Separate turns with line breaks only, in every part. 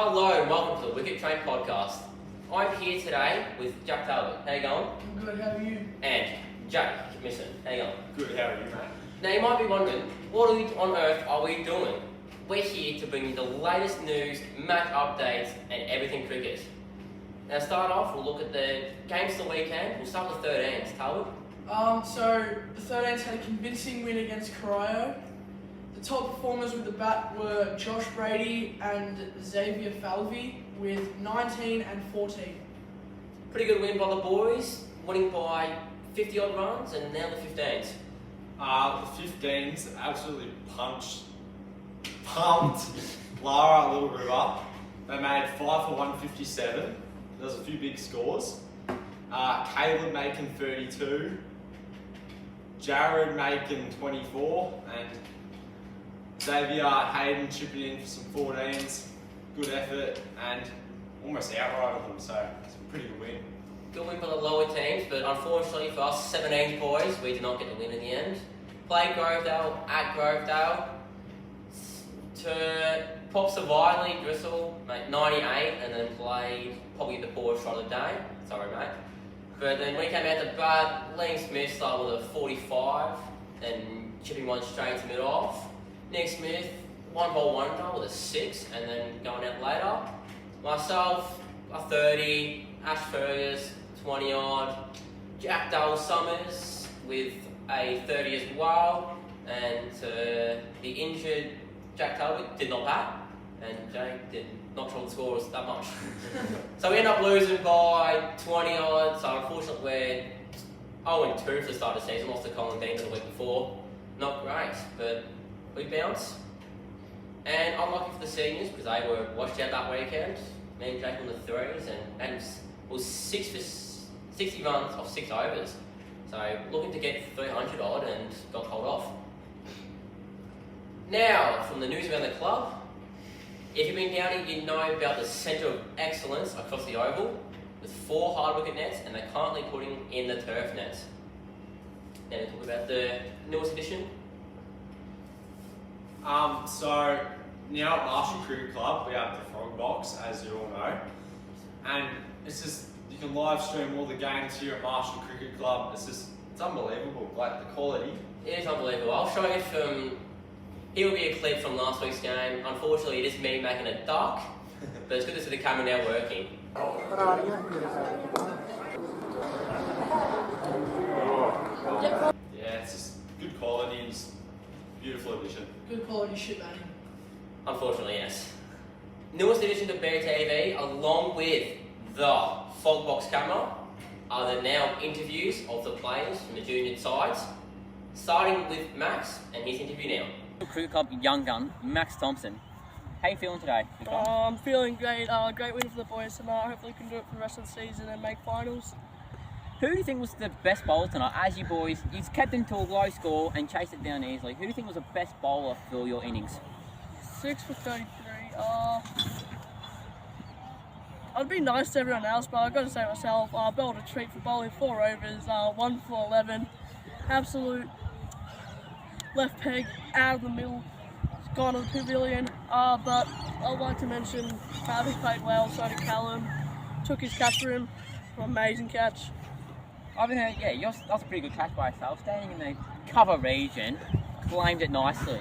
Hello and welcome to the Wicket podcast. I'm here today with Jack Talbot. How you going?
I'm good, how are you?
And Jake Commission. How you going?
Good, how are you, mate?
Now you might be wondering, what on earth are we doing? We're here to bring you the latest news, match updates and everything cricket. Now to start off, we'll look at the games of the weekend. We'll start with 13s. Talbot?
So the 13s had a convincing win against Corio. The top performers with the bat were Josh Brady and Xavier Falvey with 19 and 14.
Pretty good win by the boys, winning by 50 odd runs, and now the 15s.
The 15s absolutely pumped Lara Little River. They made 5 for 157. There's a few big scores. Caleb making 32, Jared making 24, and Xavier Hayden chipping in for some 14s. Good effort and almost outrighted them, so it's a pretty good win.
Good win for the lower teams, but unfortunately for us 17 boys, we did not get the win in the end. Played Grovedale at Grovedale. To Pop Survivally, Driscoll, mate, 98, and then played probably the poorest shot of the day. Sorry, mate. But then we came out to bat. Liam Smith started with a 45 and chipping one straight to mid-off. Nick Smith, 1 ball wonder with a 6, and then going out later. Myself, a 30, Ash Fergus, 20 odd, Jack Dale Summers with a 30 as well, and the injured Jack Talbot did not bat, and Jake did not trouble the scores that much. So we ended up losing by 20 odd, so unfortunately we're 0-2 for the start of the season, lost to Colin Dean the week before. Not great, but we bounce. And unlucky for the seniors because they were washed out that weekend. Me and Jake on the 3s, and Adams was 6 for 60 runs off 6 overs. So looking to get 300 odd and got hold off. Now, from the news around the club, if you've been down here, you know about the Centre of Excellence across the Oval with 4 hard wicket nets, and they're currently putting in the turf nets. Now, we'll talk about the newest addition.
So now at Marshall Cricket Club, we have the Frog Box, as you all know, and it's just you can live stream all the games here at Marshall Cricket Club. It's unbelievable, like the quality.
It is unbelievable. I'll show you from. Here will be a clip from last week's game. Unfortunately, it is me making a duck, but it's good to see the camera now working.
Yeah, it's just good quality and just beautiful addition.
Good quality shit, man.
Unfortunately, yes. Newest addition to BTV, along with the Fog Box camera, are the now interviews of the players from the junior sides, starting with Max and his interview now. Cricket Club young gun, Max Thompson. How you feeling today?
I'm feeling great. Great win for the boys tonight. Hopefully we can do it for the rest of the season and make finals.
Who do you think was the best bowler tonight? As you boys, you've kept them to a low score and chased it down easily. Who do you think was the best bowler for your innings?
6 for 33. I'd be nice to everyone else, but I've got to say myself, bowled a treat for bowling 4 overs, 1 for 11. Absolute left peg out of the middle, it's gone to the pavilion. But I'd like to mention Travis played well, so did Callum. Took his catch for him, amazing catch.
I've been that was a pretty good catch by yourself. Standing in the cover region, claimed it nicely.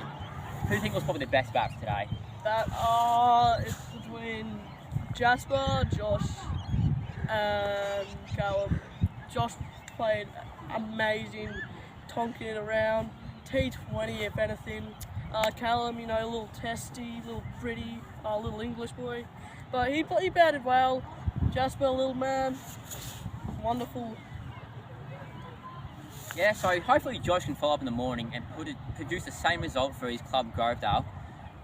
Who do you think was probably the best bat today?
That it's between Jasper, Josh, and Callum. Josh played amazing, tonking it around. T20 if anything. Callum, a little testy, little pretty, little English boy. But he batted well. Jasper, little man, wonderful.
Yeah, so hopefully Josh can follow up in the morning and produce the same result for his club Grovedale.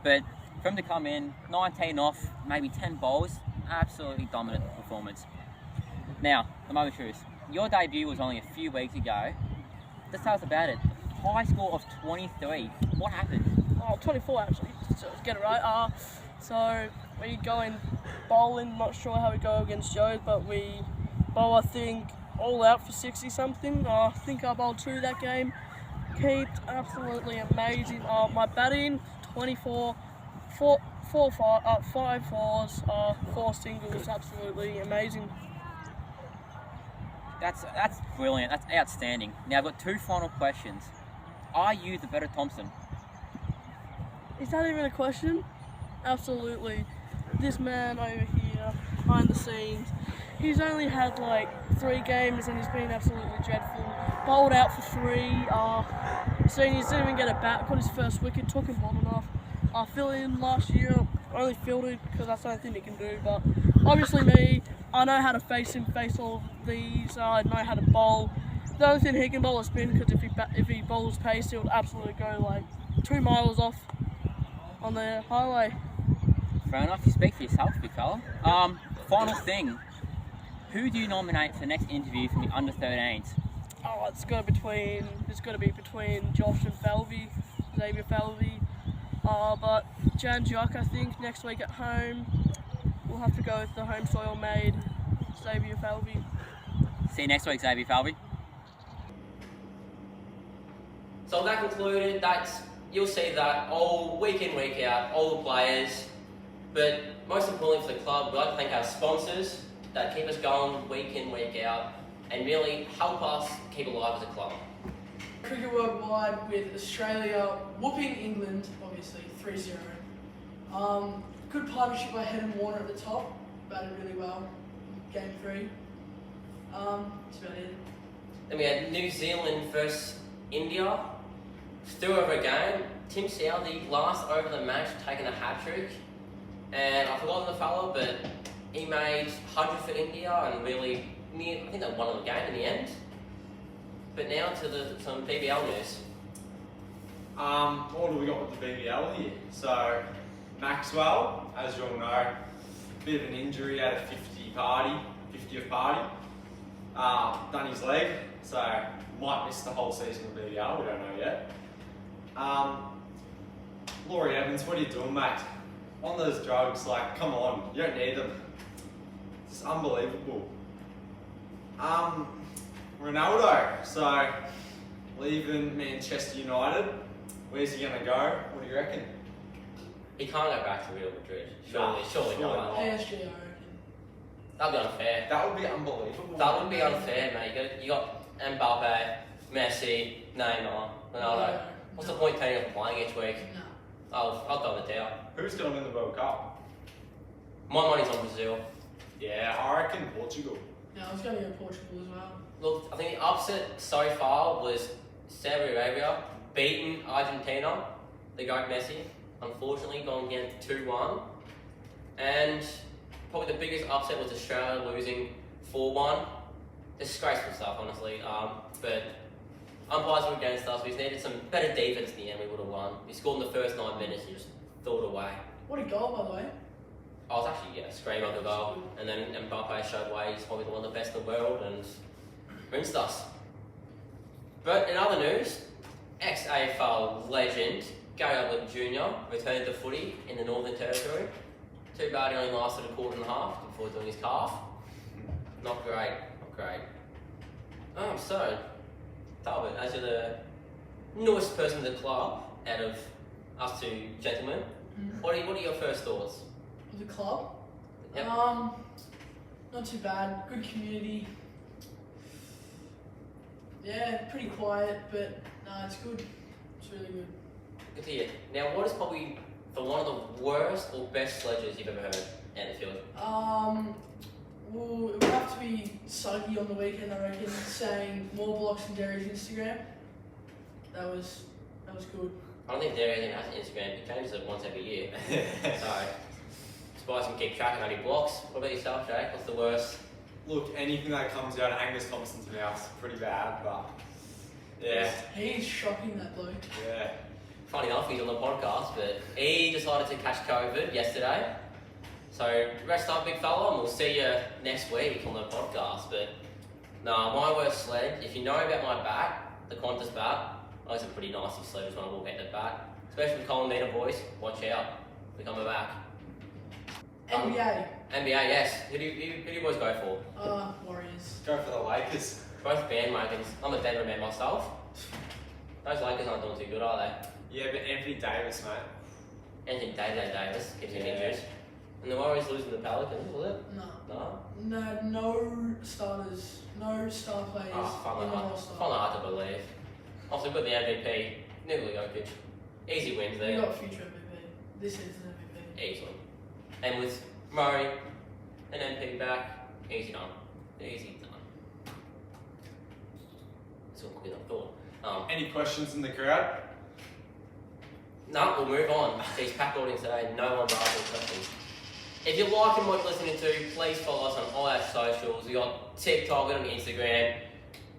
But for him to come in, 19 off, maybe 10 bowls, absolutely dominant performance. Now, the moment of truth. Your debut was only a few weeks ago. Just tell us about it. High score of 23. What happened?
24 actually, so let's get it right. So we go in bowling, not sure how we go against Joe's, but we bowl, I think, all out for 60 something. I think I bowled 2 that game. Kept absolutely amazing. My batting, 24, 5 fours, 4 singles, absolutely amazing.
That's brilliant. That's outstanding. Now I've got 2 final questions. Are you the better Thompson?
Is that even a question? Absolutely. This man over here, behind the scenes, he's only had like 3 games and he's been absolutely dreadful. Bowled out for 3. Seen he didn't even get a bat. Got his first wicket. Took him long enough. Fill in last year. Only fielded because that's the only thing he can do. But obviously me, I know how to face him. Face all of these. I know how to bowl. The only thing he can bowl is spin because if he bowls pace, he'll absolutely go like 2 miles off on the highway.
Fair enough. You speak for yourself, big fella. Final thing. Who do you nominate for the next interview from the under-13s?
Oh, it's got to be between Josh and Falvey, Xavier Falvey. But Jan Jock, I think, next week at home, we'll have to go with the home soil made Xavier Falvey.
See you next week, Xavier Falvey.
So that concluded. You'll see that all week in, week out, all the players. But most importantly for the club, we'd like to thank our sponsors that keep us going week in, week out, and really help us keep alive as a club.
Cricket Worldwide with Australia whooping England, obviously 3-0. Good partnership by Head and Warner at the top, batted really well. Game 3. That's about it.
Then we had New Zealand versus India. Still over a game. Tim Southey last over the match taking a hat-trick. And I've forgotten the fellow, but he made 100 for India and really, I think they won the game in the end. But now to some BBL news.
What do we got with the BBL here? So, Maxwell, as you all know, bit of an injury at a 50th party. Done his leg, so might miss the whole season of BBL, we don't know yet. Laurie Evans, what are you doing, mate? On those drugs, like, come on, you don't need them. It's unbelievable. Ronaldo, so leaving Manchester United. Where's he gonna go? What do you reckon?
He can't go back to Real Madrid. Surely
surely
not.
not.
PSG, I reckon.
That'd be unfair.
That would be unbelievable.
That would be unfair, mate. You got Mbappe, Messi, Neymar, Ronaldo. What's the point taking of playing each week?
No.
I'll go with the towel.
Who's gonna win the World Cup?
My money's on Brazil.
Yeah, I reckon Portugal.
No, I was going to go Portugal as well.
Look, I think the upset so far was Saudi Arabia beating Argentina, the GOAT Messi, unfortunately going down 2-1. And probably the biggest upset was Australia losing 4-1. Disgraceful stuff, honestly. But umpires were against us. We just needed some better defense in the end. We would have won. We scored in the first 9 minutes and just threw it away.
What a goal, by the way.
I was actually screaming on the goal, and then Mbappe showed why he's probably one of the best in the world and rinsed us. But in other news, ex-AFL legend Gary Ablett Jr. returned to footy in the Northern Territory. Too bad he only lasted a quarter and a half before doing his calf. Not great, not great. So, Talbot, as you're the newest person in the club out of us two gentlemen, what are your first thoughts?
The club?
Yep.
Not too bad. Good community. Yeah, pretty quiet, but no, it's good. It's really good.
Good to hear. Now, what is probably one of the worst or best sledges you've ever heard out in the field?
Well, it would have to be Suggy on the weekend, I reckon, saying more blocks than Derry's Instagram. That was good.
I don't think there anything has an Instagram. It changes it once every year. So, Spice can keep track of how many blocks. What about yourself, Jake? What's the worst?
Look, anything that comes out of Angus Thompson's mouth is pretty bad, but yeah.
He's shocking, that bloke.
Yeah.
Funny enough, he's on the podcast, but he decided to catch COVID yesterday. So, rest up, big fella, and we'll see you next week on the podcast. But, no, my worst sled, if you know about my bat, the Qantas bat, I use a pretty nasty sled when I walk out the bat. Especially with Colin Meter boys, watch out, we're coming back.
NBA.
NBA, yes. Who do you boys go for?
Warriors.
Go for the Lakers.
Both bandwagons. I'm a Denver man myself. Those Lakers aren't doing too good, are they?
Yeah, but Anthony Davis, mate.
Anthony Davis keeps him
Yeah.
injured. And the Warriors losing the Pelicans, was it?
No.
No?
No starters, no star players in the roster.
Fun hard to believe. Also, we've got the MVP, Nikola Jokic. Easy wins
We
there.
got future MVP. This is an MVP.
Easily. And with Murray and MP back, easy done. Easy done. That's all quicker than I thought.
Any questions in the crowd?
No, we'll move on. These packed audience today, no one's asking questions. If you're liking what you're listening to, please follow us on all our socials. We got TikTok, we got Instagram.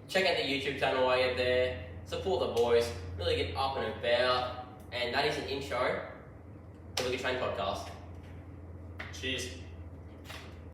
Check out the YouTube channel while you're there. Support the boys. Really get up and about. And that is an intro to the Wicket Train podcast.
Cheers.